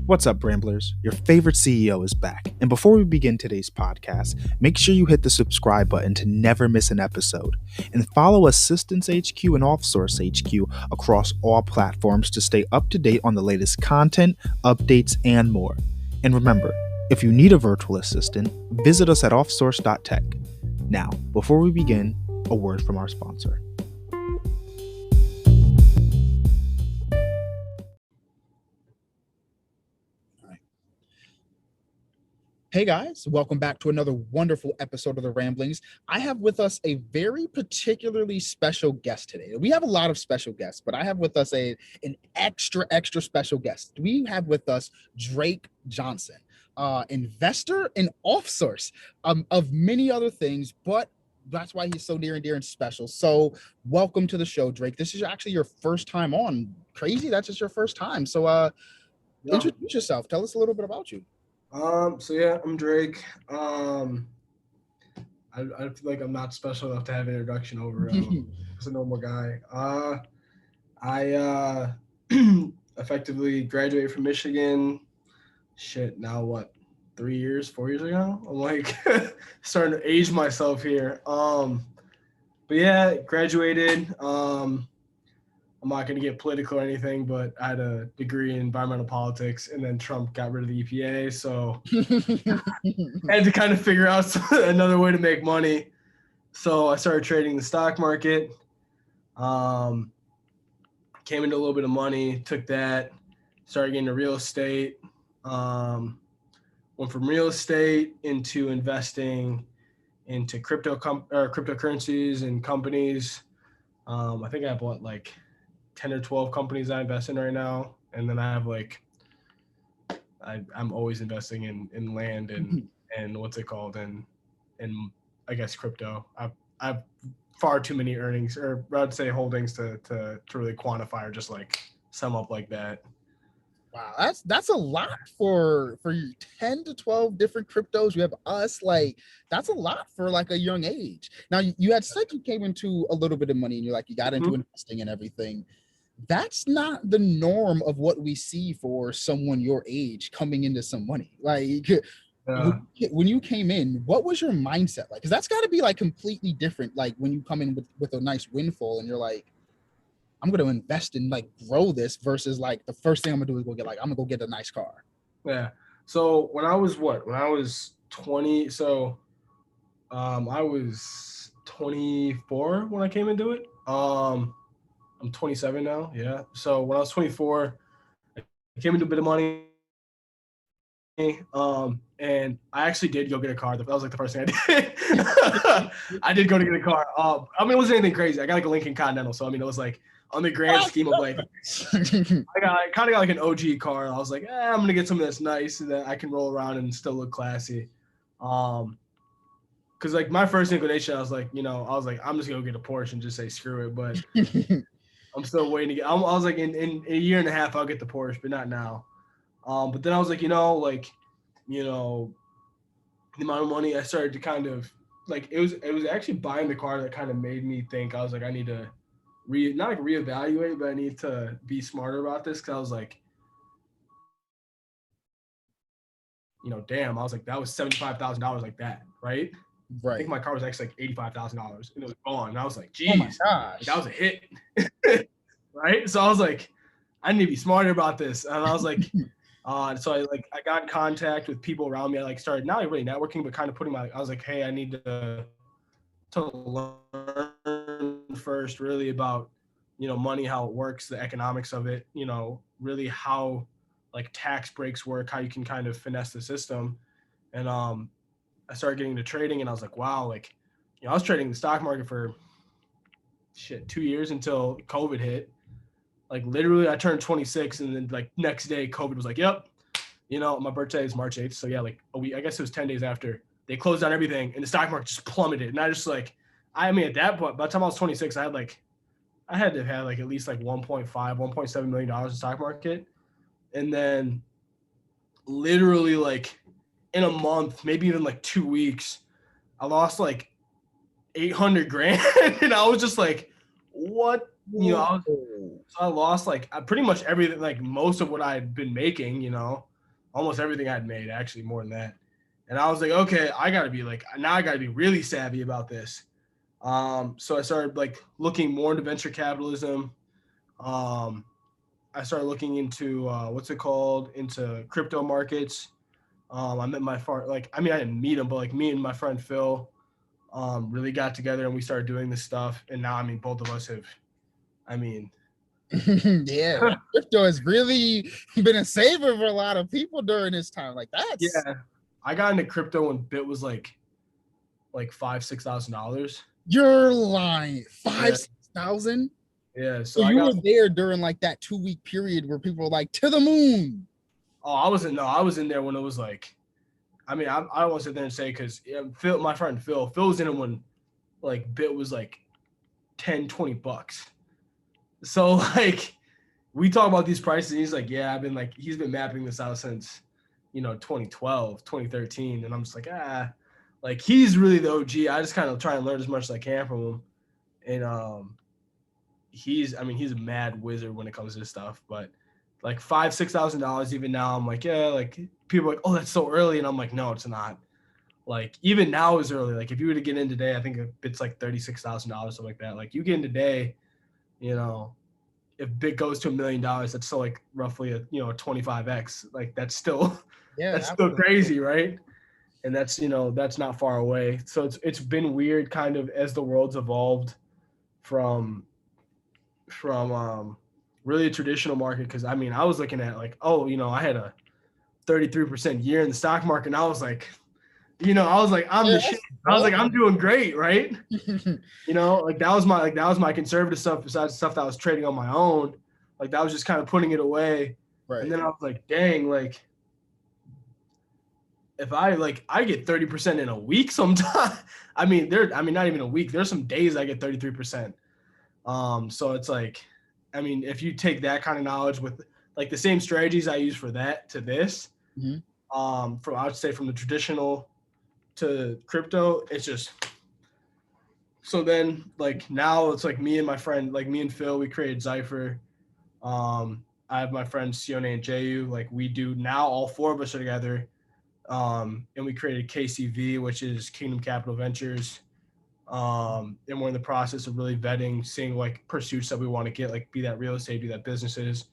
What's up, Ramblers? Your favorite CEO is back. And before we begin today's podcast, make sure you hit the subscribe button to never miss an episode. And follow Assistance HQ and Offsource HQ across all platforms to stay up to date on the latest content, updates, and more. And remember, if you need a virtual assistant, visit us at offsource.tech. Now, before we begin, a word from our sponsor. Hey guys, welcome back to another wonderful episode of The Ramblings. I have with us a very particularly special guest today. We have a lot of special guests, but I have with us an extra special guest. We have with us Drake Johnson, investor and Offsource, of many other things, but that's why he's so near and dear and special. So welcome to the show, Drake. This is actually your first time on. Crazy, that's just your first time. So introduce yourself. Tell us a little bit about you. I'm Drake. I feel like I'm not special enough to have an introduction over just a normal guy. I effectively graduated from Michigan. Now what? 4 years ago? I'm like starting to age myself here. But yeah, graduated. I'm not going to get political or anything, but I had a degree in environmental politics, and then Trump got rid of the EPA, so I had to kind of figure out another way to make money. So I started trading the stock market, came into a little bit of money, took that, started getting into real estate, went from real estate into investing into cryptocurrencies and companies. I think I bought like 10 or 12 companies I invest in right now. And then I have I'm always investing in land and what's it called? And I guess crypto. I've far too many earnings, or I'd say holdings to really quantify or just like sum up like that. Wow, that's a lot for 10 to 12 different cryptos. You have us, like that's a lot for like a young age. Now you had said you came into a little bit of money and you got into investing and everything. That's not the norm of what we see for someone your age coming into some money. Like when you came in, what was your mindset like? Because that's got to be like completely different. Like when you come in with a nice windfall and you're like, I'm going to invest and like grow this versus like the first thing I'm gonna do is I'm gonna go get a nice car. Yeah. So when I was 20, so I was 24 when I came into it. I'm 27 now. Yeah. So when I was 24, I came into a bit of money. And I actually did go get a car. That was like the first thing I did. I did go to get a car. It wasn't anything crazy. I got like a Lincoln Continental. So, it was like on the grand scheme of like, I kind of got like an OG car. I was like, I'm going to get something that's nice and that I can roll around and still look classy. Cause like my first inclination, I was like, I'm just going to get a Porsche and just say, screw it. But I'm still waiting to get, I was like in a year and a half, I'll get the Porsche, but not now. But then I was like, the amount of money I started to kind of like, it was actually buying the car that kind of made me think. I was like, I need to not like reevaluate, but I need to be smarter about this. Cause I was like, damn, I was like, that was $75,000 like that. Right. Right. I think my car was actually like $85,000 and it was gone. And I was like, geez, oh my gosh. That was a hit. Right. So I was like, I need to be smarter about this. And I was like, so I got in contact with people around me. I started not really networking, but kind of I was like, hey, I need to learn first really about, money, how it works, the economics of it, really how like tax breaks work, how you can kind of finesse the system. And I started getting into trading and I was like, wow, I was trading the stock market for 2 years until COVID hit. Like literally I turned 26 and then like next day COVID was like, yep, my birthday is March 8th. So yeah, like a week, I guess it was 10 days after they closed down everything and the stock market just plummeted. And I just at that point, by the time I was 26, I had to have like at least like $1.7 million in stock market. And then literally like in a month, maybe even like 2 weeks, I lost like 800 grand. And I was just like, what? So I lost pretty much everything, like most of what I had been making, almost everything I'd made, actually more than that. And I was like, okay, I gotta be really savvy about this. So I started like looking more into venture capitalism. Um, I started looking into what's it called, into crypto markets. I met my friend, like, I mean, I didn't meet him, but like me and my friend Phil really got together and we started doing this stuff. And now, I mean, both of us have, I mean, Yeah, crypto has really been a saver for a lot of people during this time. Like that's yeah, I got into crypto when Bit was like $5,000-$6,000. you're lying. Yeah, 5,000. yeah. So So I you were got. there during like that 2 week period where people were like to the moon. Oh, I wasn't. No, I was in there when it was like. I mean, I don't want to sit there and say because Phil, my friend Phil was in it when like Bit was like 10-20 bucks. So like we talk about these prices. And he's like, yeah, he's been mapping this out since 2012, 2013, and I'm just like, like he's really the OG. I just kind of try and learn as much as I can from him, and he's a mad wizard when it comes to this stuff. But like $5,000-$6,000 even now, I'm like, yeah, like people are like, oh, that's so early, and I'm like, no, it's not. Like even now is early. Like if you were to get in today, I think it's like $36,000, something like that. Like you get in today, you know, if Bit goes to $1 million, that's still like roughly a 25x. Like that's still Yeah, that's still absolutely. crazy, right? And that's not far away. So it's been weird kind of as the world's evolved from really a traditional market, because I mean I was looking at like, oh, I had a 33% year in the stock market, and I was like, I'm Yeah, the shit. that's I was like, dope. I'm doing great, right? Like that was my conservative stuff besides stuff that I was trading on my own. Like that was just kind of putting it away. And Right. then I was like, dang, like if I get 30% in a week sometimes. I mean, not even a week. There's some days I get 33%. So it's like, I mean, if you take that kind of knowledge with like the same strategies I use for that to this, Mhm. from I would say from the traditional to crypto, it's just so then like now it's like me and my friend, like me and Phil, we created Zypher. I have my friends Sione and Jayu. Like we do now, all four of us are together. And we created KCV, which is Kingdom Capital Ventures. And we're in the process of really vetting, seeing like pursuits that we want to get, like be that real estate, be that businesses.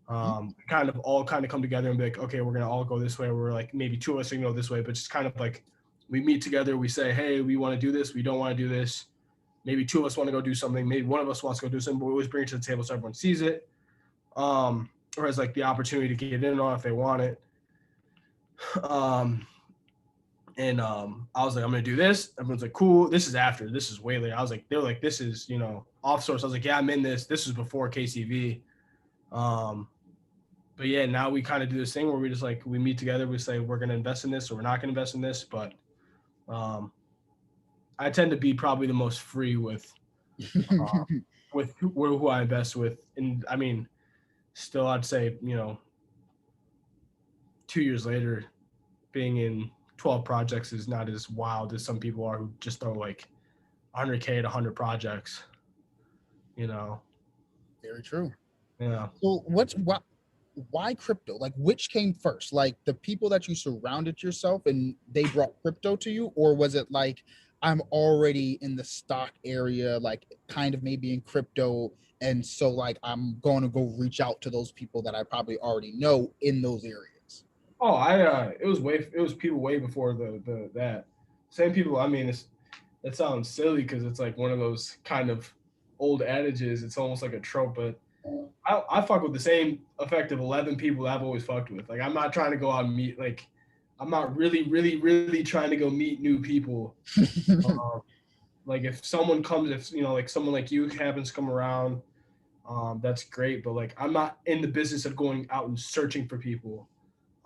Kind of all kind of come together and be like, okay, we're gonna all go this way. We're like maybe two of us are gonna go this way, but just kind of like we meet together. We say, hey, we want to do this. We don't want to do this. Maybe two of us want to go do something. Maybe one of us wants to go do something. But we always bring it to the table so everyone sees it, or has like the opportunity to get in on if they want it. Um, and I was like, I'm gonna do this. Everyone's like, cool. This is after. This is way later. I was like, they were like, this is off source. I was like, yeah, I'm in this. This was before KCV. But yeah, now we kind of do this thing where we just like we meet together. We say we're gonna invest in this or we're not gonna invest in this. But I tend to be probably the most free uh, with who I invest with, and I mean, still I'd say 2 years later, being in 12 projects is not as wild as some people are who just throw like 100K at 100 projects. Very true. Yeah. So why crypto? Like which came first? Like the people that you surrounded yourself and they brought crypto to you, or was it like I'm already in the stock area, like kind of maybe in crypto, and so like I'm going to go reach out to those people that I probably already know in those areas. Oh, it was people way before the that same people. I mean, it sounds silly because it's like one of those kind of old adages. It's almost like a trope, but I fuck with the same effective 11 people I've always fucked with. Like I'm not trying to go out and meet like I'm not really, really, really trying to go meet new people. Um, like if someone comes, if like someone like you happens to come around, that's great. But like I'm not in the business of going out and searching for people.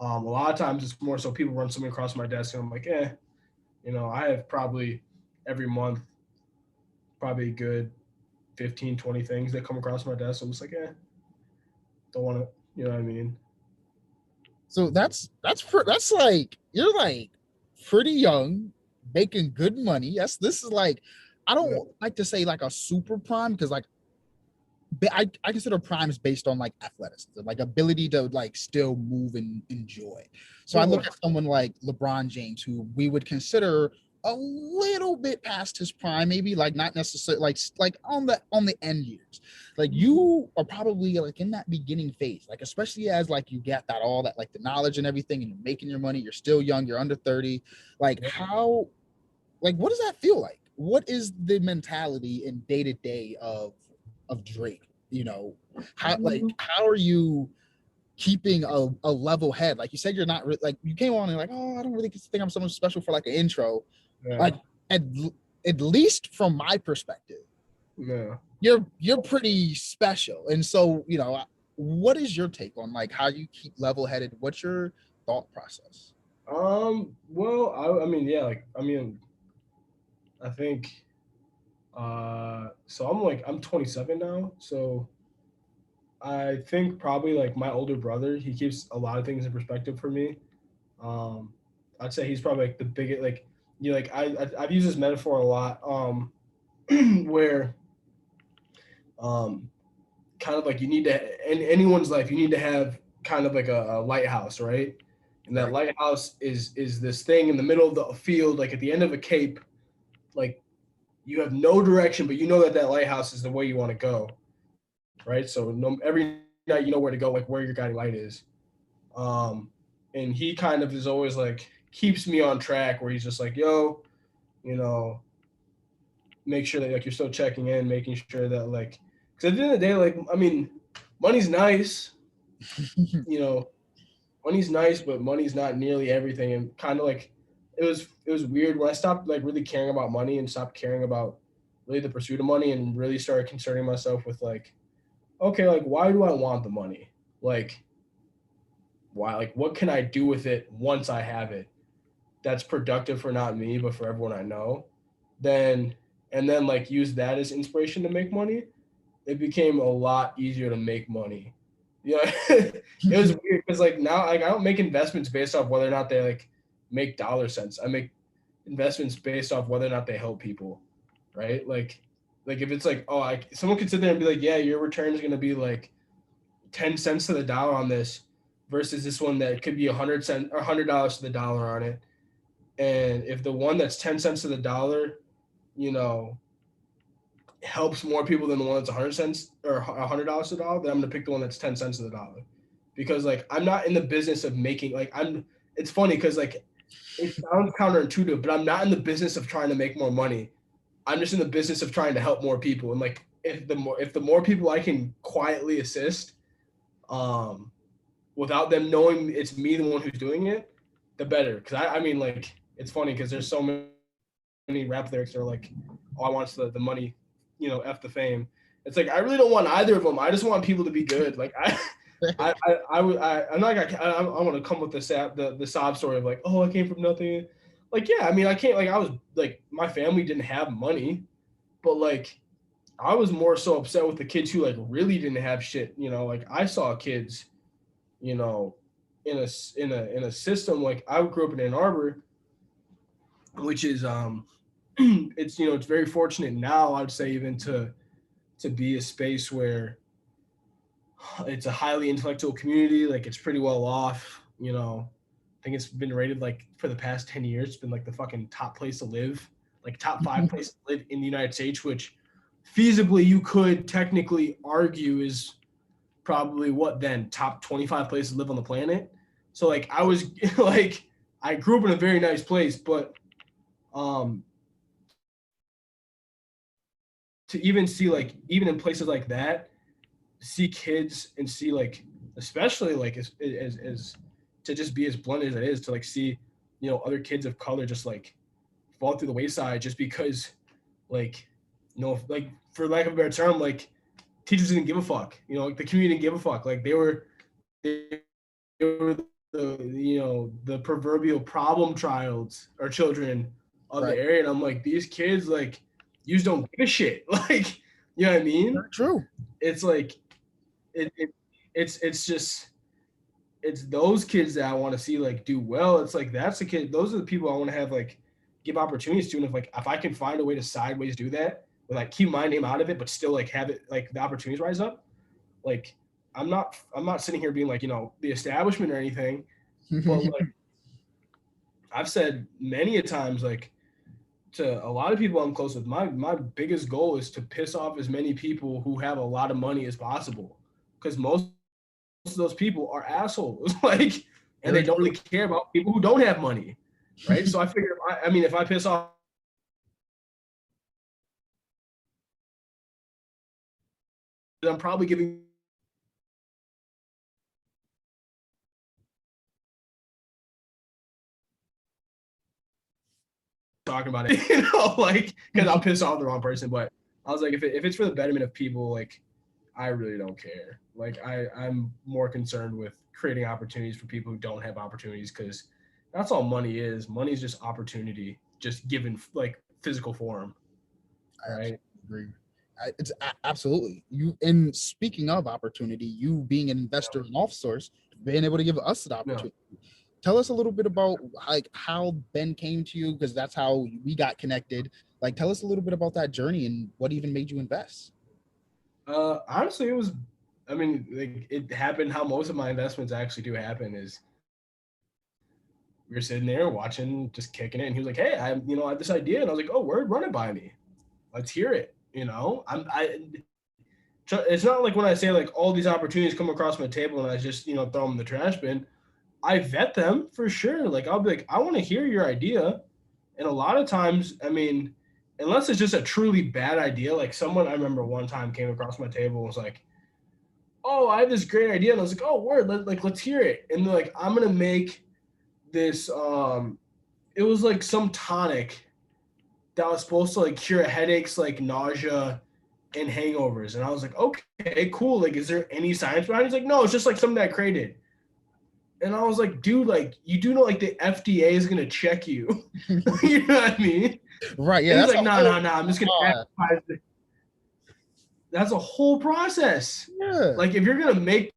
A lot of times it's more so people run something across my desk and I'm like, I have probably every month probably a good 15, 20 things that come across my desk. I'm just like, don't want to, you know what I mean? So that's like you're like pretty young, making good money. This is like I don't like to say like a super prime because like I consider primes based on like athleticism, like ability to like still move and enjoy. So I look Well, at someone like LeBron James, who we would consider a little bit past his prime, maybe like not necessarily like on the end years. Like you are probably like in that beginning phase, like especially as like you get that all that like the knowledge and everything, and you're making your money. You're still young. You're under 30. Like how like what does that feel like? What is the mentality in day to day of Drake? You know, how are you keeping a level head? Like you said, you're not like you came on and like, oh, I don't really think I'm someone special for like an intro. yeah, Like at at least from my perspective, yeah. you're pretty special. And so, you know, what is your take on like how you keep level headed? What's your thought process? Well, I mean, yeah, like, I mean, I think, so I'm 27 now, so I think probably like my older brother, he keeps a lot of things in perspective for me. Um, I'd say he's probably like the biggest, like, you know, like I've used this metaphor a lot, where, um, kind of like you need to, in anyone's life, you need to have kind of like a lighthouse, right? And that Right. lighthouse is this thing in the middle of the field, like at the end of a cape, like you have no direction, but you know that that lighthouse is the way you want to go, right? So no, every night you know where to go, like where your guiding light is. Um, and he kind of is always like keeps me on track, where he's just like, yo, you know, make sure that like you're still checking in, making sure that like, because at the end of the day, like, I mean, money's nice, you know, money's nice, but money's not nearly everything. And kind of like it was weird when I stopped like really caring about money and stopped caring about really the pursuit of money and really started concerning myself with like, okay, like why do I want the money? Like why? Like what can I do with it once I have it? That's productive for not me, but for everyone I know. Then and then like use that as inspiration to make money. It became a lot easier to make money. Yeah, it was weird because like now like I don't make investments based off whether or not they like make dollar cents. I make investments based off whether or not they help people, right? Like if it's like oh I someone could sit there and be like yeah your return is gonna be like 10 cents to the dollar on this versus this one that could be 100 cents or $100 to the dollar on it. And if the one that's 10 cents to the dollar, you know, helps more people than the one that's 100 cents or $100 to the dollar, then I'm gonna pick the one that's 10 cents to the dollar, because like I'm not in the business of making like I'm. It's funny because like it sounds counterintuitive, but I'm not in the business of trying to make more money. I'm just in the business of trying to help more people, and like if the more people I can quietly assist, um, without them knowing it's me the one who's doing it, the better. Because I mean like it's funny because there's so many rap lyrics that are like, oh I want the money, you know, f the fame. It's like I really don't want either of them. I just want people to be good. Like I'm not gonna I want to come with the sob story of like oh I came from nothing. Like yeah I mean I can't like I was like my family didn't have money, but like I was more so upset with the kids who like really didn't have shit. You know like I saw kids, you know, in a system like I grew up in Ann Arbor, which is it's you know it's very fortunate now I would say even to be a space where it's a highly intellectual community, like it's pretty well off, you know. I think it's been rated like for the past 10 years it's been like the fucking top place to live, like top 5 place to live in the United States, which feasibly you could technically argue is probably what then top 25 places to live on the planet. So like I was like I grew up in a very nice place, but um to even see like even in places like that, see kids and see like especially like as to just be as blunt as it is to like see you know other kids of color just like fall through the wayside just because like you know like for lack of a better term like teachers didn't give a fuck, you know, like the community didn't give a fuck, like they were the you know the proverbial problem childs or children of the Right. area, and I'm like these kids like you just don't give a shit like you know what I mean. Very true. It's like it it's just it's those kids that I want to see like do well. It's like that's the kid. Those are the people I want to have like give opportunities to. And if like if I can find a way to sideways do that, like keep my name out of it, but still like have it like the opportunities rise up. Like I'm not sitting here being like, the establishment or anything, but like I've said many a times, like to a lot of people I'm close with, my biggest goal is to piss off as many people who have a lot of money as possible. Because most of those people are assholes. Like, and they don't really care about people who don't have money. Right. So I figure if I piss off, I'm probably giving talking about it, like because I'll piss off the wrong person. But I was like, if it's for the betterment of people, like I really don't care. Like I'm more concerned with creating opportunities for people who don't have opportunities, because that's all money is. Money is just opportunity, just given like physical form. Right. I agree. It's absolutely you. And speaking of opportunity, you being an investor in OffSource, being able to give us the opportunity. Yeah. Tell us a little bit about like how Ben came to you, because that's how we got connected. Like, tell us a little bit about that journey and what even made you invest. Honestly, it was, like it happened how most of my investments actually do happen. Is we were sitting there watching, just kicking it, and he was like, "Hey, I have this idea," and I was like, "Oh, word, run it by me. Let's hear it." It's not like when I say like all these opportunities come across my table and I just throw them in the trash bin. I vet them for sure. Like I'll be like, I want to hear your idea, and a lot of times, unless it's just a truly bad idea, like someone I remember one time came across my table and was like, "Oh, I have this great idea," and I was like, "Oh, word, let's hear it." And they're like, "I'm gonna make this." It was like some tonic that was supposed to like cure headaches, like nausea and hangovers. And I was like, "Okay, cool. Like, is there any science behind it?" He's like, "No, it's just like something that I created." And I was like, "Dude, like you do know like the FDA is gonna check you." You know what I mean? Right. Yeah. And he's like, no. I'm just gonna advertise it. That's a whole process. Yeah. Like if you're gonna make,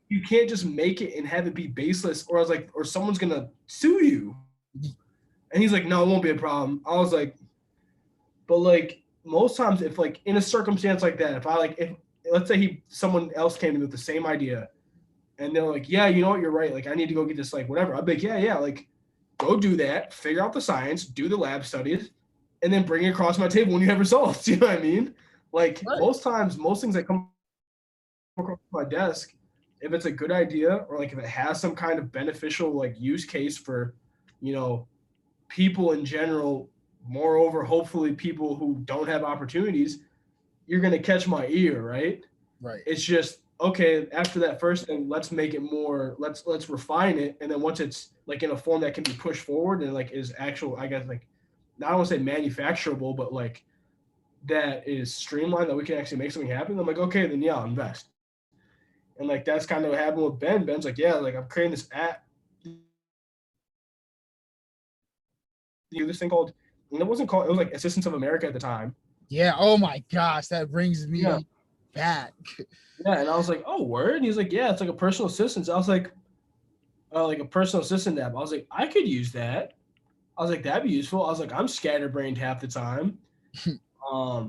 you can't just make it and have it be baseless, or I was like, or someone's gonna sue you. And he's like, "No, it won't be a problem." I was like, but like most times, if like in a circumstance like that, if let's say someone else came in with the same idea, and they're like, "Yeah, you know what, you're right. Like I need to go get this, like whatever." I'd be like, "Yeah, like go do that, figure out the science, do the lab studies, and then bring it across my table when you have results." You know what I mean? Like right. Most times, most things that come across my desk, if it's a good idea or like if it has some kind of beneficial like use case for, people in general, moreover, hopefully people who don't have opportunities, you're going to catch my ear, right? Right. It's just, okay, after that first thing, let's make it more, let's refine it. And then once it's like in a form that can be pushed forward and like is actual, I guess, like, I don't want to say manufacturable, but like that is streamlined, that we can actually make something happen. I'm like, okay, then yeah, I'll invest. And like, that's kind of what happened with Ben. Ben's like, yeah, like I'm creating this app, this thing called, and it wasn't called, it was like Assistance of America at the time. Yeah. Oh my gosh, that brings me back. Yeah, and I was like, "Oh, word." And he's like, "Yeah, it's like a personal assistant." I was like a personal assistant app. I was like, I could use that. I was like, that'd be useful. I was like, I'm scatterbrained half the time. I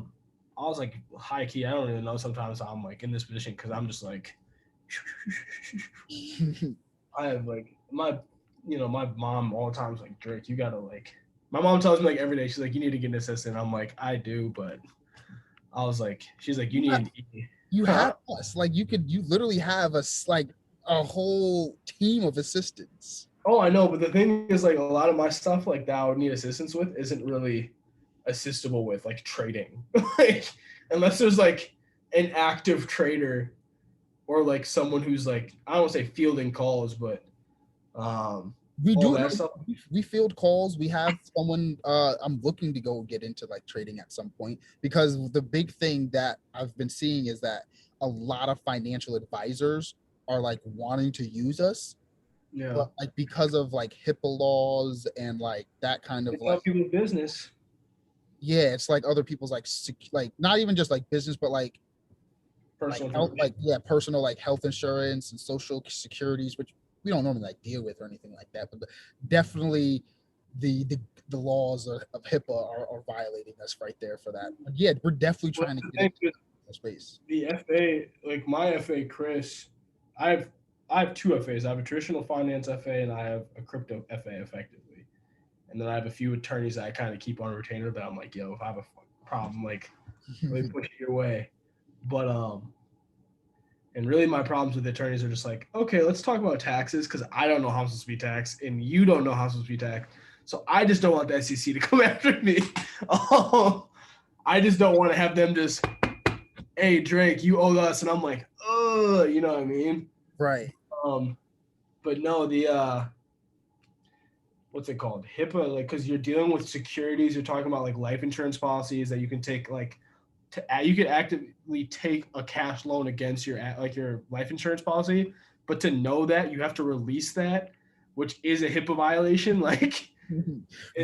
was like, high key, I don't even know sometimes how I'm like in this position, because I'm just like, I have like my mom all the time is like, "Drake, you gotta like." My mom tells me like every day, she's like, "You need to get an assistant." I'm like, I do, but I was like, she's like, "You need an E." You have us, like you literally have us like a whole team of assistants. Oh, I know, but the thing is, like, a lot of my stuff like that I would need assistance with isn't really assistable with, like trading. Like, unless there's like an active trader or like someone who's like, I don't want to say fielding calls, but we do that stuff. We field calls. We have someone I'm looking to go get into like trading at some point, because the big thing that I've been seeing is that a lot of financial advisors are like wanting to use us. Yeah. But like because of like HIPAA laws and like that kind of like people's business. Yeah, it's like other people's like not even just like business, but like personal health, personal like health insurance and social securities, which we don't normally like deal with or anything like that, but definitely the laws of HIPAA are violating us right there for that. But yeah, we're definitely Well, trying to the get thing into with the space. the FA, like my FA, Chris, I have I have two FAs. I have a traditional finance FA and I have a crypto FA effectively. And then I have a few attorneys that I kind of keep on retainer that I'm like, yo, if I have a problem, like let me push it your way. But and really my problems with attorneys are just like, okay, let's talk about taxes because I don't know how I'm supposed to be taxed and you don't know how I'm supposed to be taxed. So I just don't want the SEC to come after me. I just don't want to have them just, hey Drake, you owe us, and I'm like, you know what I mean? Right. Um, but no, the what's it called? HIPAA, like, because you're dealing with securities. You're talking about like life insurance policies that you can take, like, you could actively take a cash loan against your life insurance policy, but to know that you have to release that, which is a HIPAA violation. Like,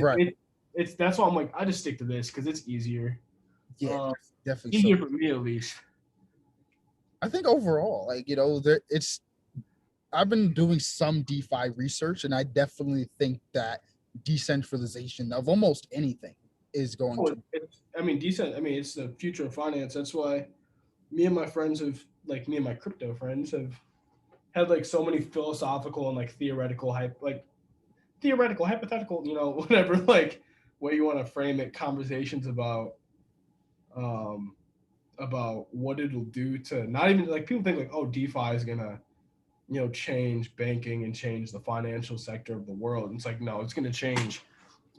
Right. it's that's why I'm like, I just stick to this because it's easier. Yeah, Um, definitely so. easier for me at least. I think overall, like, it's I've been doing some DeFi research, and I definitely think that decentralization of almost anything is going Oh, to. I mean, decent. I mean, it's the future of finance. That's why me and my friends have, like, me and my crypto friends have had like so many philosophical and like theoretical, hypothetical, whatever, like way you want to frame it, conversations um about what it'll do to, not even like, people think like, oh, DeFi is gonna change banking and change the financial sector of the world. And it's like, no, it's gonna change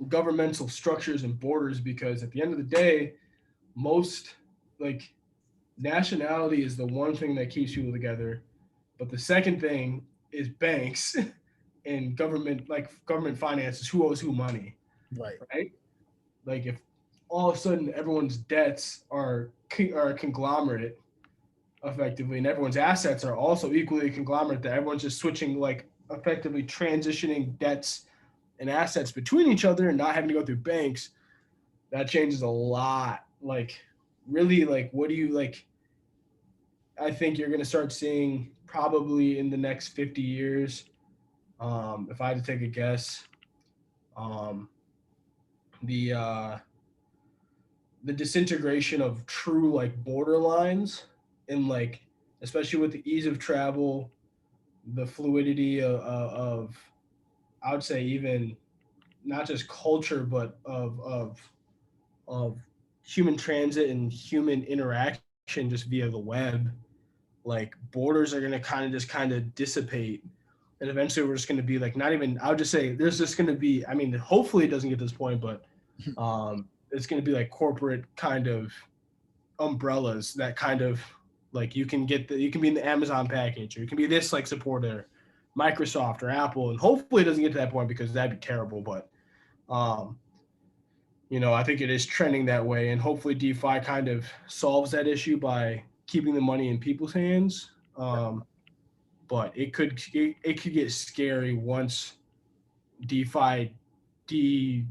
governmental structures and borders, because at the end of the day, most, like, nationality is the one thing that keeps people together, but the second thing is banks and government, like government finances, who owes who money, Right. right? Like, if all of a sudden everyone's debts are a conglomerate effectively, and everyone's assets are also equally a conglomerate, that everyone's just switching, like, effectively transitioning debts and assets between each other and not having to go through banks, that changes a lot. Like, really, like, what do you like? I think you're going to start seeing probably in the next 50 years, if I had to take a guess, um, the uh, the disintegration of true, like, border lines, and, like, especially with the ease of travel, the fluidity of I would say, even not just culture, but of human transit and human interaction just via the web. Like, borders are going to kind of dissipate, and eventually we're just going to be like, not even, I would just say there's just going to be, I mean, hopefully it doesn't get to this point, but it's going to be like corporate kind of umbrellas that kind of, like, you can be in the Amazon package, or you can be this, like, supporter, Microsoft or Apple. And hopefully it doesn't get to that point because that'd be terrible. But um, I think it is trending that way, and hopefully DeFi kind of solves that issue by keeping the money in people's hands. But it could get scary once DeFi de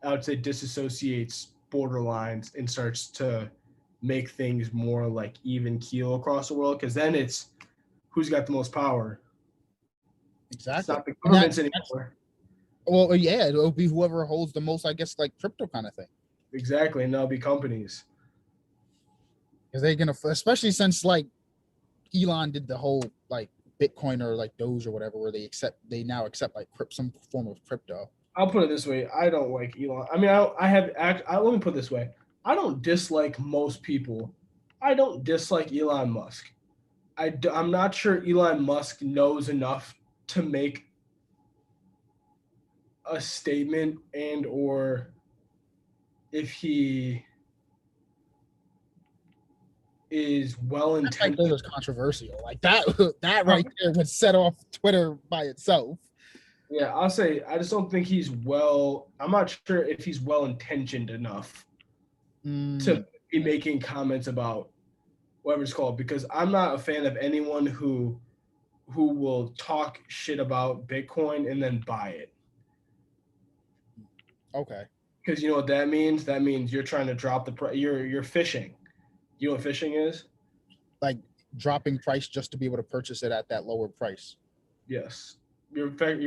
I would say disassociates borderlines and starts to make things more like even keel across the world. Because then it's who's got the most power. It's Exactly. not the And governments that's anymore. well, yeah, it'll be whoever holds the most, I guess, like crypto kind of thing. Exactly, and that'll be companies. Because they're gonna, especially since like Elon did the whole like Bitcoin or like Doge or whatever, where they now accept like some form of crypto. I'll put it this way: I don't like Elon. I mean, let me put it this way: I don't dislike most people. I don't dislike Elon Musk. I'm not sure Elon Musk knows enough to make a statement, and or if he is well That's right intentioned. there was controversial. Like that that right there would set off Twitter by itself. Yeah, I'll say I just don't think he's well. I'm not sure if he's well intentioned enough to Mm, be making comments about whatever it's called, because I'm not a fan of anyone who will talk shit about Bitcoin and then buy it. okay. Because you know what that means? That means you're trying to drop the price. You're fishing. You know what fishing is? Like dropping price just to be able to purchase it at that lower price. Yes. You're trying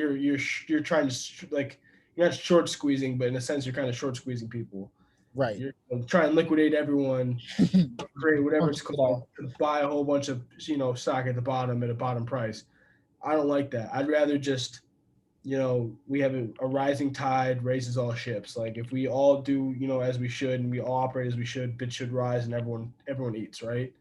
to, like, you're not short squeezing, but in a sense, you're kind of short squeezing people. Right. You're trying to liquidate everyone, create whatever it's Punch it called, all. to buy a whole bunch of stock at the bottom at a bottom price. I don't like that. I'd rather just we have a rising tide raises all ships. Like if we all do as we should and we all operate as we should, bits should rise and everyone eats, right?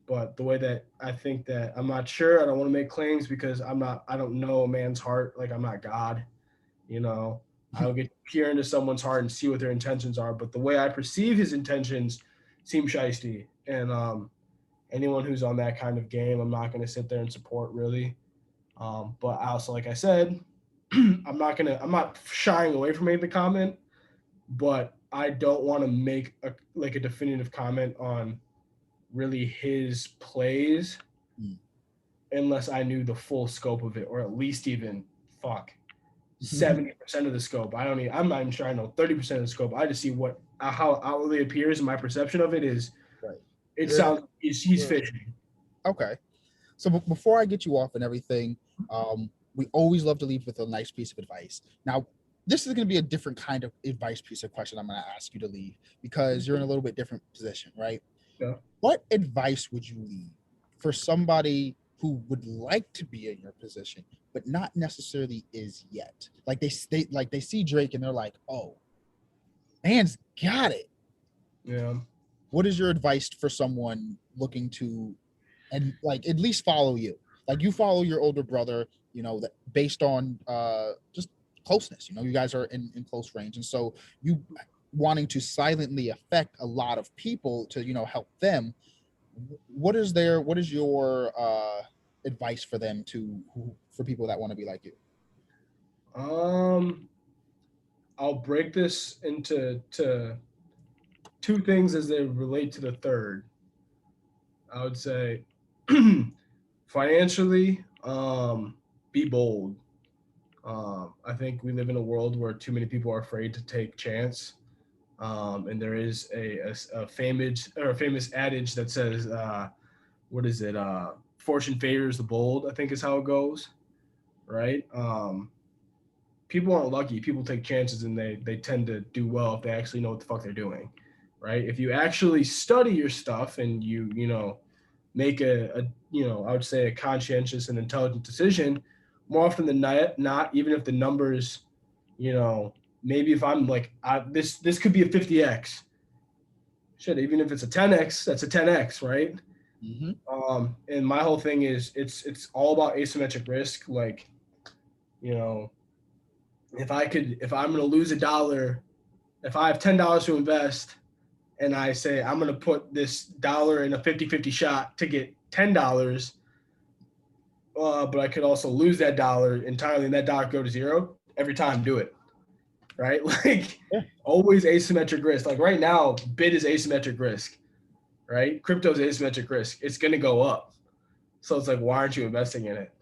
But the way that I think that I'm not sure, I don't want to make claims because I don't know a man's heart. Like I'm not God, I don't get to peer into someone's heart and see what their intentions are. But the way I perceive his intentions seem shiesty. And anyone who's on that kind of game, I'm not going to sit there and support really. But I also, like I said, I'm not shying away from making the comment, but I don't want to make a definitive comment on really his plays unless I knew the full scope of it, or at least even 70% of the scope. I'm not even sure I know 30% of the scope. I just see how outwardly appears, and my perception of it is Right. It sounds he's fishing. Okay. So before I get you off and everything, we always love to leave with a nice piece of advice. Now, this is going to be a different kind of advice piece of question I'm going to ask you to leave because you're in a little bit different position, right? Yeah. What advice would you leave for somebody who would like to be in your position, but not necessarily is yet? Like they see Drake and they're like, oh, man's got it. Yeah. What is your advice for someone looking to, and like at least follow you? Like you follow your older brother, that based on just closeness. You guys are in close range, and so you wanting to silently affect a lot of people to help them. What is your advice for them for people that want to be like you? I'll break this into two things as they relate to the third. I would say financially, be bold. I think we live in a world where too many people are afraid to take chance. And there is a famous adage that says, what is it? Fortune favors the bold, I think is how it goes. Right. People aren't lucky. People take chances and they tend to do well if they actually know what the fuck they're doing. Right. If you actually study your stuff and you make I would say a conscientious and intelligent decision, more often than not, even if the numbers, maybe if I'm like, this could be a 50x. Shit, even if it's a 10x, that's a 10x, right? Mm-hmm. And my whole thing is it's all about asymmetric risk. Like, if I'm going to lose $1, if I have $10 to invest and I say I'm going to put this dollar in a 50-50 shot to get $10, but I could also lose that dollar entirely and that dollar go to zero, every time do it. Right? Like always asymmetric risk. Like right now, bit is asymmetric risk, right? Crypto is asymmetric risk. It's going to go up. So it's like, why aren't you investing in it?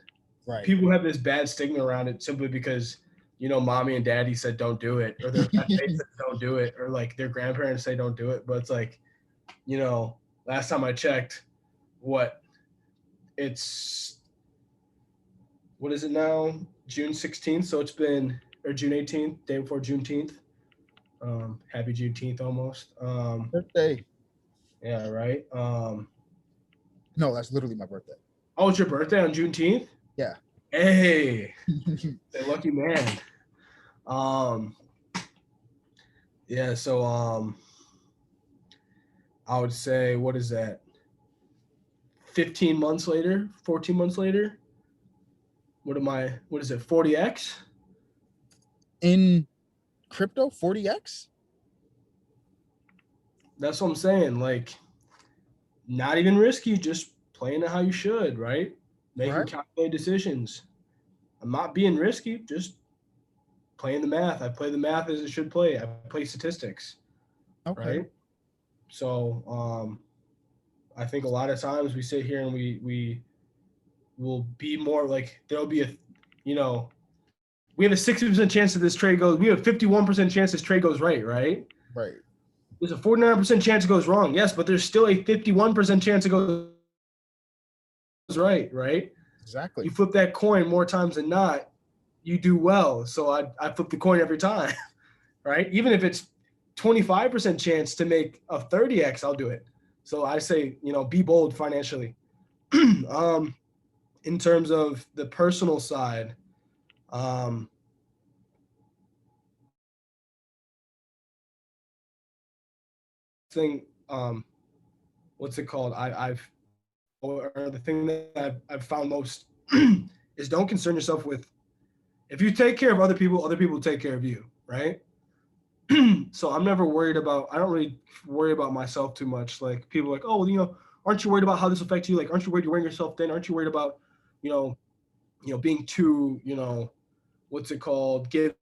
Right. People have this bad stigma around it simply because, mommy and daddy said don't do it, or their said don't do it, or like their grandparents say don't do it. But it's like, last time I checked, what is it now? June 16th. So it's been, or June 18th, day before Juneteenth. Happy Juneteenth almost. Birthday. Yeah, right. No, that's literally my birthday. Oh, it's your birthday on Juneteenth? Yeah. Hey, a lucky man. Yeah, so I would say, what is that? 15 months later, 14 months later? What is it, 40x? In crypto, 40x? That's what I'm saying. Like, not even risky, just playing it how you should, right? Making calculated decisions. I'm not being risky, just playing the math. I play the math as it should play. I play statistics. Okay. Right? So I think a lot of times we sit here and we will be more like, there'll be we have a 60% chance that this trade goes, we have a 51% chance this trade goes right? Right. There's a 49% chance it goes wrong. Yes, but there's still a 51% chance it goes right? Exactly. You flip that coin more times than not, you do well. So I flip the coin every time, right? Even if it's 25% chance to make a 30x, I'll do it. So I say, be bold financially. In terms of the personal side, what's it called? The thing that I've found most is don't concern yourself with, if you take care of other people will take care of you, right? So I'm never worried about, I don't really worry about myself too much. Like people are like, oh, well, aren't you worried about how this affects you? Like, aren't you worried you're wearing yourself thin? Aren't you worried about, being too, what's it called? Giving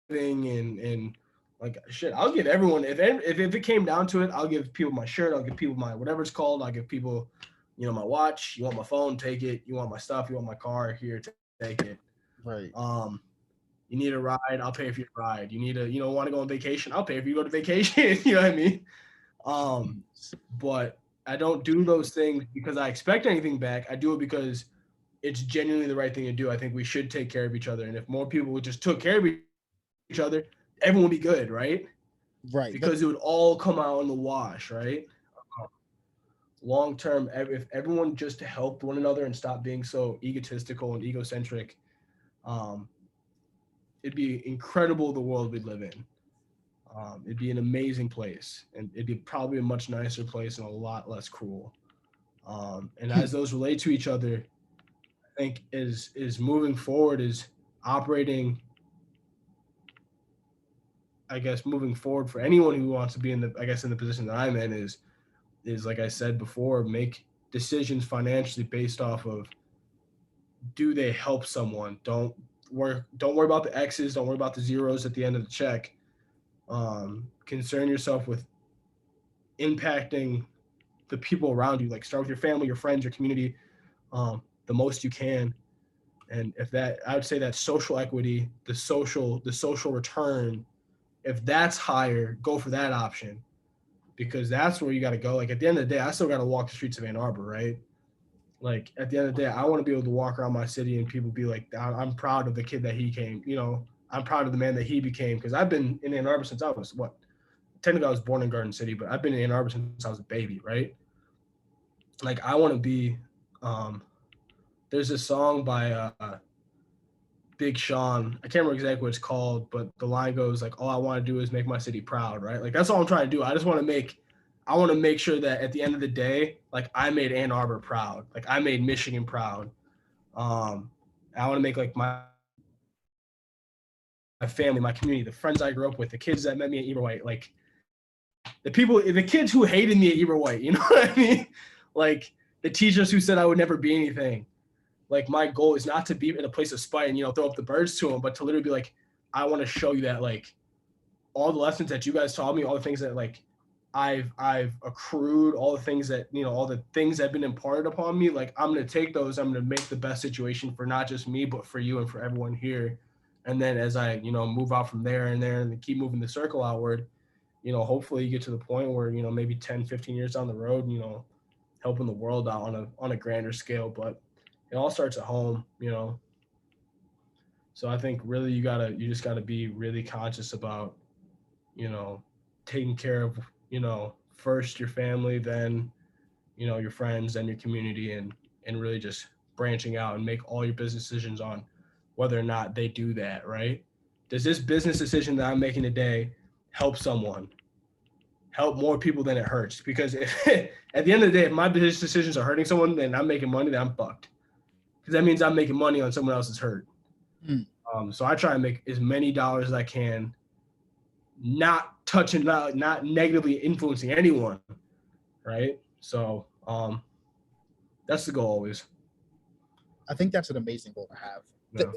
and like shit. I'll give everyone, if it came down to it, I'll give people my shirt. I'll give people my, whatever it's called. I'll give people, my watch. You want my phone? Take it. You want my stuff? You want my car? Here, take it. Right. You need a ride, I'll pay for your ride. You need to, want to go on vacation, I'll pay if you go to vacation. You know what I mean? But I don't do those things because I expect anything back. I do it because it's genuinely the right thing to do. I think we should take care of each other. And if more people would just took care of each other, everyone would be good, right? Right. Because it would all come out in the wash, right? Long term, if everyone just helped one another and stopped being so egotistical and egocentric, it'd be incredible the world we'd live in. It'd be an amazing place, and it'd be probably a much nicer place and a lot less cruel. And as those relate to each other, I think is moving forward, is operating, I guess, moving forward for anyone who wants to be in the position that I'm in is like I said before, make decisions financially based off of, do they help someone? Don't worry about the X's. Don't worry about the zeros at the end of the check. Concern yourself with impacting the people around you. Like start with your family, your friends, your community, the most you can. And I would say that social equity, the social return, if that's higher, go for that option, because that's where you got to go. Like at the end of the day, I still got to walk the streets of Ann Arbor, right? Like at the end of the day, I want to be able to walk around my city and people be like, I'm proud of the kid that he came, I'm proud of the man that he became. Cause I've been in Ann Arbor since I was technically I was born in Garden City, but I've been in Ann Arbor since I was a baby. Right. Like I want to be, there's a song by, Big Sean. I can't remember exactly what it's called, but the line goes like, all I want to do is make my city proud. Right. Like that's all I'm trying to do. I want to make sure that at the end of the day, like I made Ann Arbor proud. Like I made Michigan proud. I want to make like my family, my community, the friends I grew up with, the kids that met me at Eber White, like the kids who hated me at Eber White, you know what I mean? Like the teachers who said I would never be anything. Like my goal is not to be in a place of spite and, throw up the birds to them, but to literally be like, I want to show you that like all the lessons that you guys taught me, all the things that like I've accrued, all the things that, all the things that have been imparted upon me, like I'm going to take those, I'm going to make the best situation for not just me, but for you and for everyone here. And then as I, move out from there and keep moving the circle outward, hopefully you get to the point where, maybe 10, 15 years down the road, helping the world out on a grander scale, but it all starts at home, So I think really you just gotta be really conscious about, taking care of, first your family, then, your friends, then your community, and really just branching out and make all your business decisions on whether or not they do that, right? Does this business decision that I'm making today help someone, help more people than it hurts? Because if, at the end of the day, if my business decisions are hurting someone, then I'm making money, then I'm fucked. Because that means I'm making money on someone else's hurt. So I try to make as many dollars as I can, not touching, not negatively influencing anyone, right? So that's the goal always. I think that's an amazing goal to have. Yeah.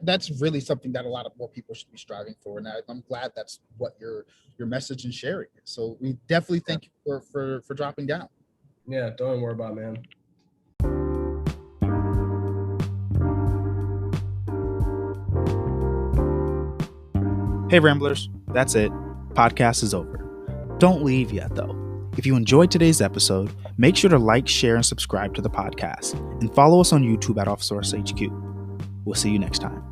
That's really something that a lot of more people should be striving for, and I'm glad that's what your message and sharing is. So we definitely thank you for dropping down. Yeah, don't worry about it, man. Hey Ramblers, that's it. Podcast is over. Don't leave yet though. If you enjoyed today's episode, make sure to like, share, and subscribe to the podcast, and follow us on YouTube at OffSource HQ. We'll see you next time.